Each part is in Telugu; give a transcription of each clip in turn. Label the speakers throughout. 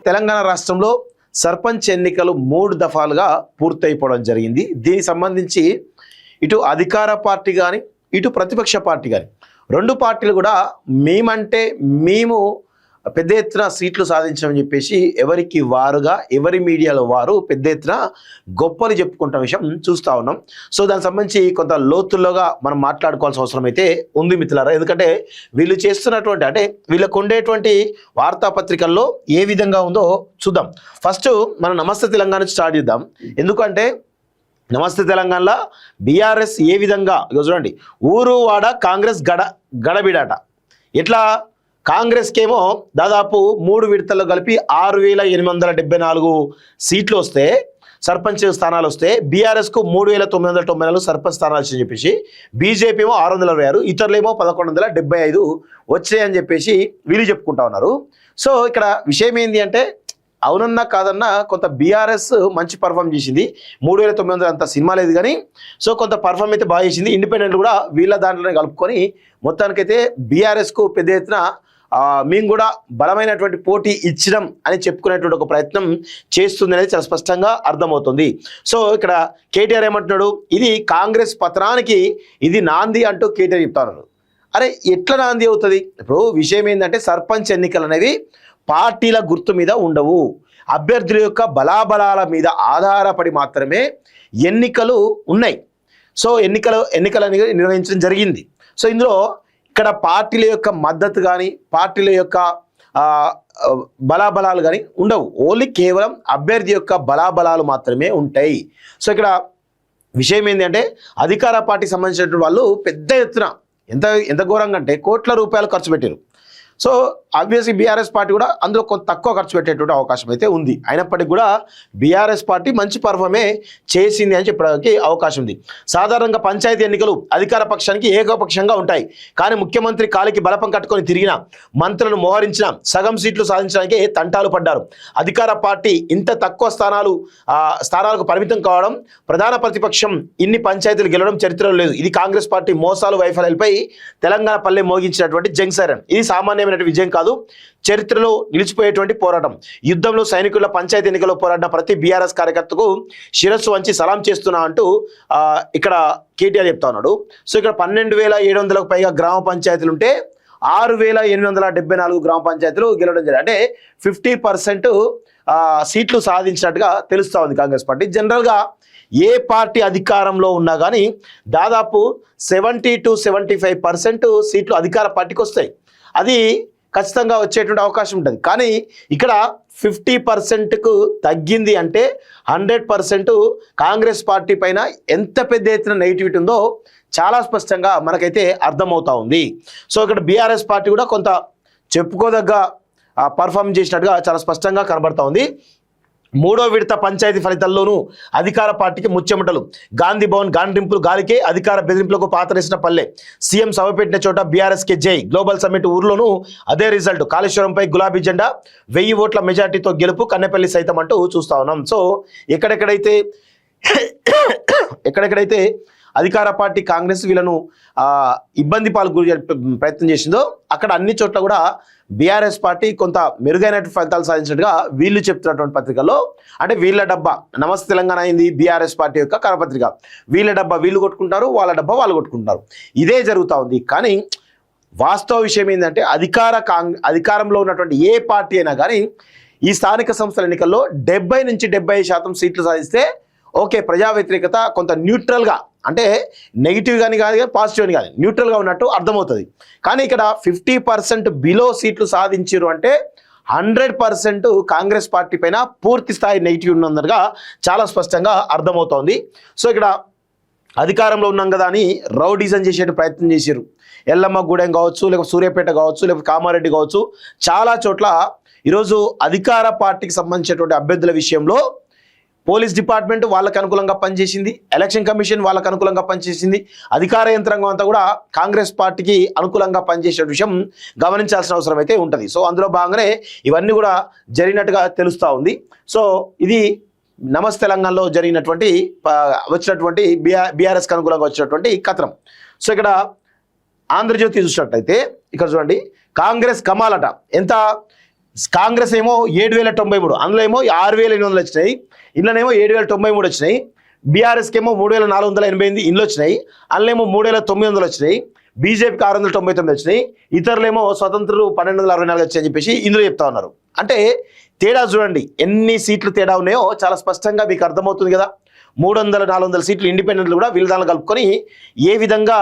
Speaker 1: తెలంగాణ రాష్ట్రంలో సర్పంచ్ ఎన్నికలు 3 దఫాలుగా పూర్తయిపోవడం జరిగింది. దీనికి సంబంధించి ఇటు అధికార పార్టీ కానీ ఇటు ప్రతిపక్ష పార్టీ కానీ 2 పార్టీలు కూడా మేము పెద్ద ఎత్తున సీట్లు సాధించామని చెప్పేసి ఎవరికి వారుగా ఎవరి మీడియాలో వారు పెద్ద ఎత్తున గొప్పలు చెప్పుకుంటున్న విషయం చూస్తూ ఉన్నాం. సో దానికి సంబంధించి కొంత లోతుల్లోగా మనం మాట్లాడుకోవాల్సిన అవసరం అయితే ఉంది మిత్రులారా. ఎందుకంటే వీళ్ళు చేస్తున్నటువంటి అంటే వీళ్ళకు ఉండేటువంటి వార్తాపత్రికల్లో ఏ విధంగా ఉందో చూద్దాం. ఫస్ట్ మనం నమస్తే తెలంగాణ నుంచి స్టార్ట్ చేద్దాం. ఎందుకంటే నమస్తే తెలంగాణలో బీఆర్ఎస్ ఏ విధంగా చూడండి, ఊరు వాడ కాంగ్రెస్ గడబిడాట. ఇట్లా కాంగ్రెస్కేమో దాదాపు 3 విడతల్లో కలిపి 6,874 సీట్లు వస్తే సర్పంచ్ స్థానాలు వస్తే, బీఆర్ఎస్కు 3,994 సర్పంచ్ స్థానాలు వచ్చని చెప్పేసి, బీజేపీ ఏమో 626, ఇతరులేమో 1,175 వచ్చాయని చెప్పేసి వీళ్ళు చెప్పుకుంటా ఉన్నారు. సో ఇక్కడ విషయం ఏంటి అంటే అవునన్నా కాదన్నా కొంత బీఆర్ఎస్ మంచి పర్ఫామ్ చేసింది. 3,900 అంత సినిమా లేదు కానీ సో కొంత పర్ఫామ్ అయితే బాగా చేసింది. ఇండిపెండెంట్ కూడా వీళ్ళ దాంట్లోనే కలుపుకొని మొత్తానికైతే బీఆర్ఎస్కు పెద్ద ఎత్తున మేము కూడా బలమైనటువంటి పోటీ ఇచ్చడం అని చెప్పుకునేటువంటి ఒక ప్రయత్నం చేస్తుంది అనేది చాలా స్పష్టంగా అర్థమవుతుంది. సో ఇక్కడ కేటీఆర్ ఏమంటున్నాడు, ఇది కాంగ్రెస్ పతనానికి ఇది నాంది అంటూ కేటీఆర్ చెప్తారు. అరే ఎట్లా నాంది అవుతుంది? ఇప్పుడు విషయం ఏంటంటే సర్పంచ్ ఎన్నికలు అనేవి పార్టీల గుర్తు మీద ఉండవు, అభ్యర్థుల యొక్క బలాబలాల మీద ఆధారపడి మాత్రమే ఎన్నికలు ఉన్నాయి. సో ఎన్నికలు నిర్వహించడం జరిగింది. సో ఇందులో ఇక్కడ పార్టీల యొక్క మద్దతు కానీ పార్టీల యొక్క బలాబలాలు కానీ ఉండవు, ఓన్లీ కేవలం అభ్యర్థి యొక్క బలాబలాలు మాత్రమే ఉంటాయి. సో ఇక్కడ విషయం ఏంటంటే అధికార పార్టీకి సంబంధించినటువంటి వాళ్ళు పెద్ద ఎత్తున ఎంత ఘోరంగా అంటే కోట్ల రూపాయలు ఖర్చు పెట్టారు. సో ఆబ్వియస్లీ బీఆర్ఎస్ పార్టీ కూడా అందులో కొంత తక్కువ ఖర్చు పెట్టేటువంటి అవకాశం అయితే ఉంది. అయినప్పటికీ కూడా బీఆర్ఎస్ పార్టీ మంచి పర్ఫామే చేసింది అని చెప్పడానికి అవకాశం ఉంది. సాధారణంగా పంచాయతీ ఎన్నికలు అధికార పక్షానికి ఏకపక్షంగా ఉంటాయి. కానీ ముఖ్యమంత్రి కాలికి బలపం కట్టుకొని తిరిగిన, మంత్రులను మోహరించిన, సగం సీట్లు సాధించడానికి తంటాలు పడ్డారు. అధికార పార్టీ ఇంత తక్కువ స్థానాలకు పరిమితం కావడం, ప్రధాన ప్రతిపక్షం ఇన్ని పంచాయతీలు గెలవడం చరిత్రలో లేదు. ఇది కాంగ్రెస్ పార్టీ మోసాలు వైఫల్యాలపై తెలంగాణ పల్లె మోగించినటువంటి జంగ్ సైరన్. ఇది సామాన్యమైన విజయం కాదు, చరిత్రలో నిలిచిపోయేటువంటి పోరాటం. యుద్ధంలో సైనికుల పంచాయతీ ఎన్నికల్లో పోరాడిన ప్రతి బీఆర్ఎస్ కార్యకర్తకు శిరస్సు వంచి సలాం చేస్తున్నా అంటూ ఇక్కడ కేటీఆర్ చెప్తా ఉన్నాడు. సో ఇక్కడ 12,700కు పైగా గ్రామ పంచాయతీలు ఉంటే 6,874 గ్రామ పంచాయతీలు గెలవడం జరిగింది. అంటే 50% సీట్లు సాధించినట్టుగా తెలుస్తూ ఉంది కాంగ్రెస్ పార్టీ. జనరల్గా ఏ పార్టీ అధికారంలో ఉన్నా కానీ దాదాపు 70 to 75% సీట్లు అధికార పార్టీకి వస్తాయి. అది ఖచ్చితంగా వచ్చేటువంటి అవకాశం ఉంటుంది. కానీ ఇక్కడ 50%కు తగ్గింది అంటే 100% కాంగ్రెస్ పార్టీ పైన ఎంత పెద్ద ఎత్తున నెగిటివిటీ ఉందో చాలా స్పష్టంగా మనకైతే అర్థమవుతా ఉంది. సో ఇక్కడ బీఆర్ఎస్ పార్టీ కూడా కొంత చెప్పుకోదగ్గ పర్ఫార్మ్ చేసినట్టుగా చాలా స్పష్టంగా కనబడతా ఉంది. 3వ విడత పంచాయతీ ఫలితాల్లోనూ అధికార పార్టీకి ముచ్చెమటలు. గాంధీ భవన్ గాండ్రింపులు గాలికే, అధికార బెదిరింపులకు పాతరేసిన పల్లె. సీఎం సభ పెట్టిన చోట బీఆర్ఎస్కే జై. గ్లోబల్ సమ్మిట్ ఊర్లోనూ అదే రిజల్ట్. కాళేశ్వరంపై గులాబీ జెండా, 1000 ఓట్ల మెజార్టీతో గెలుపు, కన్నెపల్లి సైతం అంటూ చూస్తా ఉన్నాం. సో ఎక్కడెక్కడైతే అధికార పార్టీ కాంగ్రెస్ వీళ్ళను ఇబ్బంది గురి ప్రయత్నం చేసిందో అక్కడ అన్ని చోట్ల కూడా బీఆర్ఎస్ పార్టీ కొంత మెరుగైన ఫలితాలు సాధించినట్టుగా వీళ్ళు చెప్తున్నటువంటి పత్రికల్లో, అంటే వీళ్ళ డబ్బా నమస్తే తెలంగాణ అయింది బీఆర్ఎస్ పార్టీ యొక్క కరపత్రిక. వీళ్ళ డబ్బా వీళ్ళు కొట్టుకుంటారు, వాళ్ళ డబ్బా వాళ్ళు కొట్టుకుంటారు. ఇదే జరుగుతూ ఉంది. కానీ వాస్తవ విషయం ఏంటంటే అధికారంలో ఉన్నటువంటి ఏ పార్టీ అయినా కానీ ఈ స్థానిక సంస్థల ఎన్నికల్లో 70 నుంచి 75% సీట్లు సాధిస్తే ఓకే, ప్రజా వ్యతిరేకత కొంత న్యూట్రల్గా, అంటే నెగిటివ్ కానీ పాజిటివ్ అని కానీ న్యూట్రల్గా ఉన్నట్టు అర్థమవుతుంది. కానీ ఇక్కడ 50% బిలో సీట్లు సాధించారు అంటే 100% కాంగ్రెస్ పార్టీ పైన పూర్తి స్థాయి నెగిటివ్ ఉన్నందుగా చాలా స్పష్టంగా అర్థమవుతోంది. సో ఇక్కడ అధికారంలో ఉన్నాం కదా అని రౌడీజం చేసే ప్రయత్నం చేశారు. ఎల్లమ్మగూడెం కావచ్చు, లేకపోతే సూర్యాపేట కావచ్చు, లేకపోతే కామారెడ్డి కావచ్చు, చాలా చోట్ల ఈరోజు అధికార పార్టీకి సంబంధించినటువంటి అభ్యర్థుల విషయంలో పోలీస్ డిపార్ట్మెంట్ వాళ్ళకు అనుకూలంగా పనిచేసింది, ఎలక్షన్ కమిషన్ వాళ్ళకు అనుకూలంగా పనిచేసింది, అధికార యంత్రాంగం అంతా కూడా కాంగ్రెస్ పార్టీకి అనుకూలంగా పనిచేసే విషయం గమనించాల్సిన అవసరం అయితే ఉంటుంది. సో అందులో భాగంగానే ఇవన్నీ కూడా జరిగినట్టుగా తెలుస్తూ ఉంది. సో ఇది నమస్తే తెలంగాణలో వచ్చినటువంటి బీఆర్ఎస్కి అనుకూలంగా వచ్చినటువంటి కథనం. సో ఇక్కడ ఆంధ్రజ్యోతి చూసినట్టయితే ఇక్కడ చూడండి, కాంగ్రెస్ కమాలట ఎంత కాంగ్రెస్ ఏమో 7,093, అందులో ఏమో 6,800 వచ్చినాయి, ఇందులోనేమో 7,093 వచ్చినాయి. బీఆర్ఎస్కి ఏమో 3,488 ఇండ్లు వచ్చినాయి, అందులోనేమో 3,900 వచ్చినాయి. బీజేపీకి 699 వచ్చినాయి, ఇతరులేమో స్వతంత్రులు 1,264 వచ్చాయని చెప్పేసి ఇందులో చెప్తా ఉన్నారు. అంటే తేడా చూడండి, ఎన్ని సీట్లు తేడా ఉన్నాయో చాలా స్పష్టంగా మీకు అర్థమవుతుంది కదా. 300-400 సీట్లు ఇండిపెండెంట్లు కూడా వీళ్ళ దానిలో కలుపుకొని ఏ విధంగా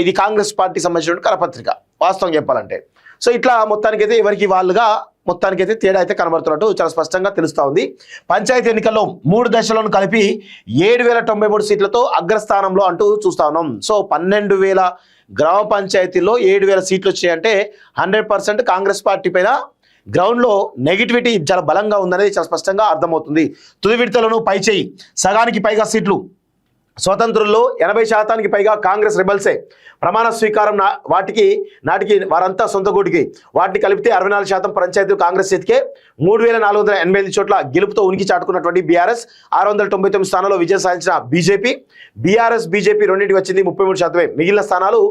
Speaker 1: ఇది కాంగ్రెస్ పార్టీ సంబంధించిన కరపత్రిక వాస్తవం చెప్పాలంటే. సో ఇట్లా మొత్తానికైతే ఎవరికి వాళ్ళుగా మొత్తానికైతే తేడా అయితే కనబడుతున్నట్టు చాలా స్పష్టంగా తెలుస్తూ ఉంది. పంచాయతీ ఎన్నికల్లో 3 దశలను కలిపి 7,093 సీట్లతో అగ్రస్థానంలో అంటూ చూస్తా ఉన్నాం. సో 12,000 గ్రామ పంచాయతీల్లో 7,000 సీట్లు వచ్చాయంటే 100% కాంగ్రెస్ పార్టీ పైన గ్రౌండ్లో నెగిటివిటీ చాలా బలంగా ఉందనేది చాలా స్పష్టంగా అర్థమవుతుంది. తుది విడతలను పైచేయి, సగానికి పైగా సీట్లు స్వతంత్రుల్లో 80% పైగా కాంగ్రెస్ రెబల్సే. ప్రమాణ స్వీకారం నాటికి వారంతా సొంత గూటికి, వాటిని కలిపితే 64% పంచాయతీలు కాంగ్రెస్ చేతికే. 3,488 చోట్ల గెలుపుతో ఉనికి చాటుకున్నటువంటి బీఆర్ఎస్, 699 స్థానాల్లో విజయం సాధించిన బీజేపీ రెండింటికి వచ్చింది 33%. మిగిలిన స్థానాలు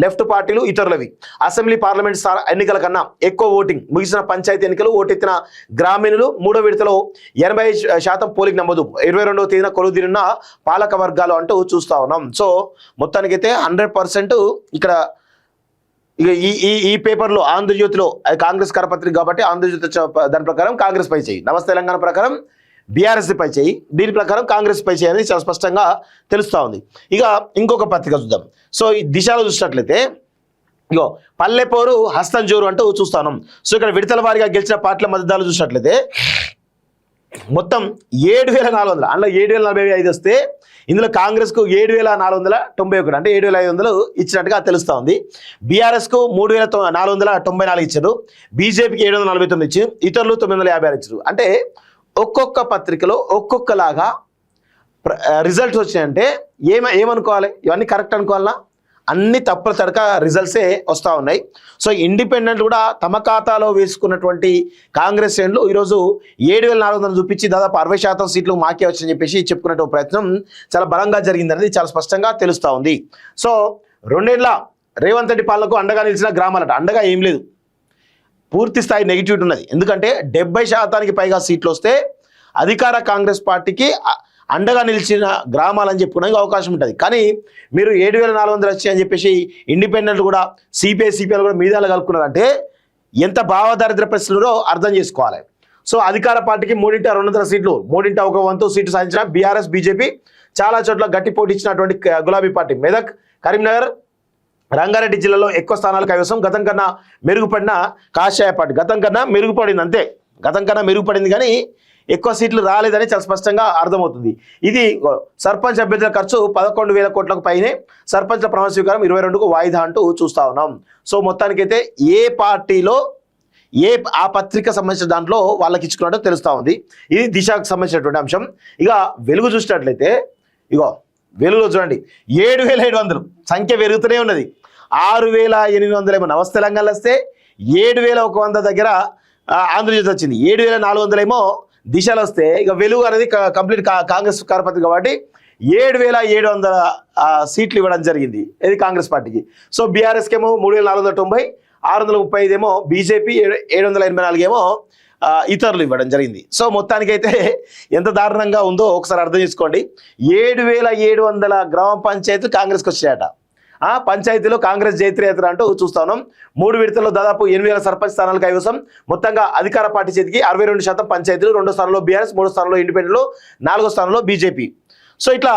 Speaker 1: లెఫ్ట్ పార్టీలు, ఇతరులవి. అసెంబ్లీ పార్లమెంట్ ఎన్నికల కన్నా ఎక్కువ ఓటింగ్ ముగిసిన పంచాయతీ ఎన్నికలు ఓటెత్తిన గ్రామీణులు 3వ విడతలో 80% పోలింగ్ నమోదు. 22వ తేదీన కొలువుదీరిన పాలక వర్గాలు అంటూ చూస్తా ఉన్నాం. సో మొత్తానికైతే 100% ఇక్కడ ఈ పేపర్లో ఆంధ్రజ్యోతిలో కాంగ్రెస్ కరపత్రిక కాబట్టి ఆంధ్రజ్యోతి దాని ప్రకారం కాంగ్రెస్ పై చేయి, నమస్తే తెలంగాణ ప్రకారం బీఆర్ఎస్ పై చేయి, దీని ప్రకారం కాంగ్రెస్ పై చేయి అనేది చాలా స్పష్టంగా తెలుస్తూ ఉంది. ఇక ఇంకొక పత్రిక చూద్దాం. సో ఈ దిశలో చూసినట్లయితే ఇగో పల్లెపోరు హస్తం జోరు అంటూ చూస్తాను. సో ఇక్కడ విడతల వారిగా గెలిచిన పార్టీల మద్దతుదారులు చూసినట్లయితే మొత్తం 7,400, అందులో 7,045 వస్తే ఇందులో కాంగ్రెస్కు 7,491 అంటే 7,500 ఇచ్చినట్టుగా తెలుస్తూ ఉంది. బీఆర్ఎస్కు 3,494 ఇచ్చారు, బీజేపీకి 749 ఇచ్చారు, ఇతరులు 956 ఇచ్చారు. అంటే ఒక్కొక్క పత్రికలో ఒక్కొక్కలాగా రిజల్ట్స్ వచ్చినాయంటే ఏమనుకోవాలి? ఇవన్నీ కరెక్ట్ అనుకోవాలా? అన్ని తప్పుల తడక రిజల్ట్సే వస్తూ ఉన్నాయి. సో ఇండిపెండెంట్ కూడా తమ ఖాతాలో వేసుకున్నటువంటి కాంగ్రెస్ శ్రేణులు ఈరోజు 7,400 చూపించి దాదాపు 60% సీట్లు మాకే వచ్చని చెప్పేసి చెప్పుకునే ప్రయత్నం చాలా బలంగా జరిగిందనేది చాలా స్పష్టంగా తెలుస్తూ ఉంది. సో 2 ఏళ్ల రేవంత్ రెడ్డి పాలనకు అండగా నిలిచిన గ్రామాలట, అండగా ఏం లేదు, పూర్తి స్థాయి నెగిటివిటీ ఉన్నది. ఎందుకంటే 70% పైగా సీట్లు వస్తే అధికార కాంగ్రెస్ పార్టీకి అండగా నిలిచిన గ్రామాలని చెప్పుకోవడానికి అవకాశం ఉంటుంది. కానీ మీరు 7,400 వచ్చాయి అని చెప్పేసి ఇండిపెండెంట్ కూడా సిపిఐ కూడా మీదాలు కలుపుకున్నారంటే ఎంత భావదారిద్ర పరిస్థితుల్లో అర్థం చేసుకోవాలి. సో అధికార పార్టీకి 3/200 సీట్లు, 3/1 సీట్లు సాధించిన బీఆర్ఎస్, బీజేపీ చాలా చోట్ల గట్టి పోటీ ఇచ్చినటువంటి గులాబీ పార్టీ మెదక్, కరీంనగర్, రంగారెడ్డి జిల్లాలో ఎక్కువ స్థానాలు కైవసం. గతం కన్నా మెరుగుపడిన కాషాయ పార్టీ, గతం కన్నా మెరుగుపడింది, అంతే, గతం కన్నా మెరుగుపడింది కానీ ఎక్కువ సీట్లు రాలేదని చాలా స్పష్టంగా అర్థమవుతుంది. ఇది సర్పంచ్ అభ్యర్థుల ఖర్చు 11,000 కోట్లకు పైనే, సర్పంచ్ల ప్రమాణ స్వీకారం 22కు వాయిదా అంటూ చూస్తా ఉన్నాం. సో మొత్తానికైతే ఏ పార్టీలో ఆ పత్రిక సంబంధించిన దాంట్లో వాళ్ళకి ఇచ్చుకున్నట్టు తెలుస్తూ ఉంది. ఇది దిశకు సంబంధించినటువంటి అంశం. ఇక వెలుగు చూసినట్లయితే ఇగో వెలుగులో చూడండి 7,700 సంఖ్య పెరుగుతూనే ఉన్నది. 6,800 ఏమో నమస్తే తెలంగాణలో వస్తే 7,100 దగ్గర ఆంధ్రజ్యోతి వచ్చింది, 7,400 ఏమో దిశలు వస్తే ఇక వెలుగు అనేది కంప్లీట్ కాంగ్రెస్ కరపత్రిక కాబట్టి 7,700 సీట్లు ఇవ్వడం జరిగింది ఇది కాంగ్రెస్ పార్టీకి. సో బీఆర్ఎస్కి ఏమో 3,490, 635 ఏమో బీజేపీ, 784 ఏమో ఇతరులు ఇవ్వడం జరిగింది. సో మొత్తానికైతే ఎంత దారుణంగా ఉందో ఒకసారి అర్థం చేసుకోండి. 7,700 గ్రామ పంచాయతీలు కాంగ్రెస్కి వచ్చాయట. పంచాయతీలో కాంగ్రెస్ జైత్రయాత్ర అంటూ చూస్తా ఉన్నాం. 3 విడతల్లో దాదాపు 8,000 సర్పంచ్ స్థానాలు కైవసం. మొత్తంగా అధికార పార్టీ చేతికి 62% పంచాయతీలు, 2వ స్థానంలో బీఆర్ఎస్, 3వ స్థానంలో ఇండిపెండెంట్లు, 4వ స్థానంలో బీజేపీ. సో ఇట్లా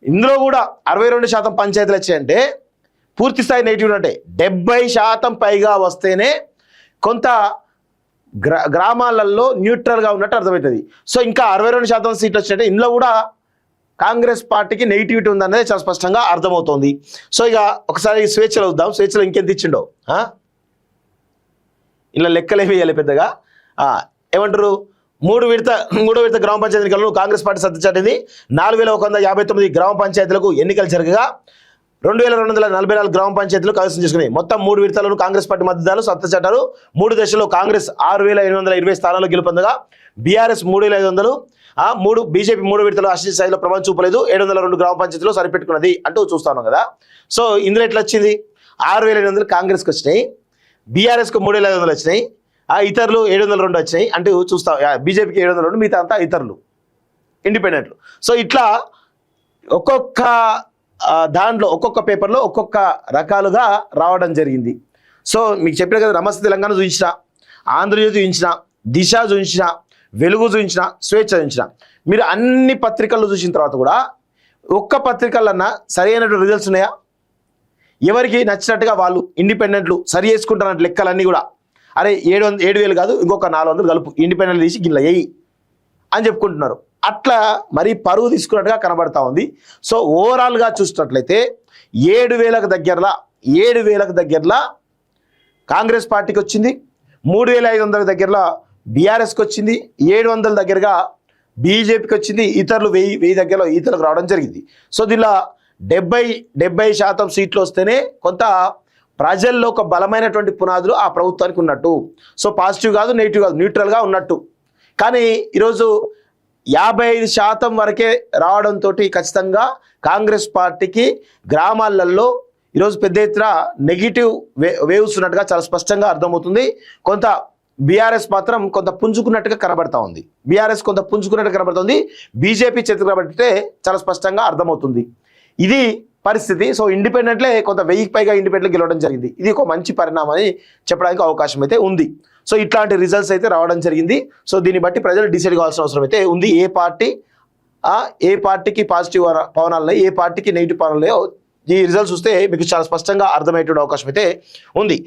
Speaker 1: ఇందులో కూడా 62% పంచాయతీలు వచ్చాయంటే పూర్తి స్థాయి నెగిటివ్ అంటే 70% పైగా వస్తేనే కొంత గ్రామాలలో న్యూట్రల్గా ఉన్నట్టు అర్థమవుతుంది. సో ఇంకా 62% సీట్లు వచ్చినట్టే ఇందులో కూడా కాంగ్రెస్ పార్టీకి నెగిటివిటీ ఉందనేది చాలా స్పష్టంగా అర్థమవుతోంది. సో ఇక ఒకసారి స్వేచ్ఛలో చూద్దాం. స్వేచ్ఛలో ఇంకెంత ఇచ్చిండో ఇలా లెక్కలేమి వేయాలి పెద్దగా. ఏమంటారు, మూడో విడత గ్రామ పంచాయతీ ఎన్నికలను కాంగ్రెస్ పార్టీ సత్తా చాటింది. 4,159 గ్రామ పంచాయతీలకు ఎన్నికలు జరగగా 2,244 గ్రామ పంచాయతీలు కైవసం చేసుకున్నాయి. మొత్తం 3 విడతలను కాంగ్రెస్ పార్టీ మద్దతుదారులు సత్తా చాటారు. 3 దశల్లో కాంగ్రెస్ 6,820 స్థానాల్లో గెలుపొందగా బీఆర్ఎస్ 3,500, బీజేపీ 3 విడతలు అశ్లీల స్థాయిలో ప్రభావం చూపలేదు. 702 గ్రామ పంచాయతీలో సరిపెట్టుకున్నది అంటూ చూస్తాను కదా. సో ఇందులో ఎట్లా వచ్చింది, 6,800 కాంగ్రెస్కి వచ్చినాయి, బీఆర్ఎస్కు 3,500 వచ్చినాయి, ఆ ఇతరులు 702 వచ్చినాయి అంటూ చూస్తాం. బీజేపీకి 702, మిగతా అంతా ఇతరులు ఇండిపెండెంట్లు. సో ఇట్లా ఒక్కొక్క దాంట్లో ఒక్కొక్క పేపర్లో ఒక్కొక్క రకాలుగా రావడం జరిగింది. సో మీకు చెప్పిన కదా, నమస్తే తెలంగాణ చూపించిన, ఆంధ్రజ్యోతి చూపించిన, దిశ చూపించిన, వెలుగు చూపించిన, స్వేచ్ఛ చూపించిన, మీరు అన్ని పత్రికల్లో చూసిన తర్వాత కూడా ఒక్క పత్రికలన్నా సరైనటువంటి రిజల్ట్స్ ఉన్నాయా? ఎవరికి నచ్చినట్టుగా వాళ్ళు ఇండిపెండెంట్లు సరి చేసుకుంటున్నట్టు లెక్కలన్నీ కూడా, అరే 7,000 కాదు ఇంకొక 400 కలుపు, ఇండిపెండెంట్ తీసి గిల్ల ఎయ్యి అని చెప్పుకుంటున్నారు. అట్లా మరి పరువు తీసుకున్నట్టుగా కనబడతా ఉంది. సో ఓవరాల్గా చూసినట్లయితే 7,000కు దగ్గరలా కాంగ్రెస్ పార్టీకి వచ్చింది, 3,500 దగ్గరలో బీఆర్ఎస్కి వచ్చింది, 700 దగ్గరగా బీజేపీకి వచ్చింది, ఇతరులు 1000 దగ్గరలో ఇతరులకు రావడం జరిగింది. సో దీనిలో 70% సీట్లు వస్తేనే కొంత ప్రజల్లో ఒక బలమైనటువంటి పునాదులు ఆ ప్రభుత్వానికి ఉన్నట్టు. సో పాజిటివ్ కాదు, నెగిటివ్ కాదు, న్యూట్రల్గా ఉన్నట్టు. కానీ ఈరోజు 55% వరకే రావడంతో ఖచ్చితంగా కాంగ్రెస్ పార్టీకి గ్రామాలలో ఈరోజు పెద్ద ఎత్తున నెగిటివ్ వేవ్స్ ఉన్నట్టుగా చాలా స్పష్టంగా అర్థమవుతుంది. కొంత బీఆర్ఎస్ మాత్రం కొంత పుంజుకున్నట్టుగా కనబడతా ఉంది. బీజేపీ చేతులు కనబడితే చాలా స్పష్టంగా అర్థమవుతుంది. ఇది పరిస్థితి. సో ఇండిపెండెంట్లే కొంత 1000కి పైగా ఇండిపెండెంట్ గెలవడం జరిగింది. ఇది ఒక మంచి పరిణామం అని చెప్పడానికి అవకాశం అయితే ఉంది. సో ఇట్లాంటి రిజల్ట్స్ అయితే రావడం జరిగింది. సో దీన్ని బట్టి ప్రజలు డిసైడ్ కావాల్సిన అవసరం అయితే ఉంది. ఏ పార్టీకి పాజిటివ్ పవనాలు, ఏ పార్టీకి నెగిటివ్ పవనాలు, ఈ రిజల్ట్స్ చూస్తే మీకు చాలా స్పష్టంగా అర్థమయ్యేటువంటి అవకాశం అయితే ఉంది.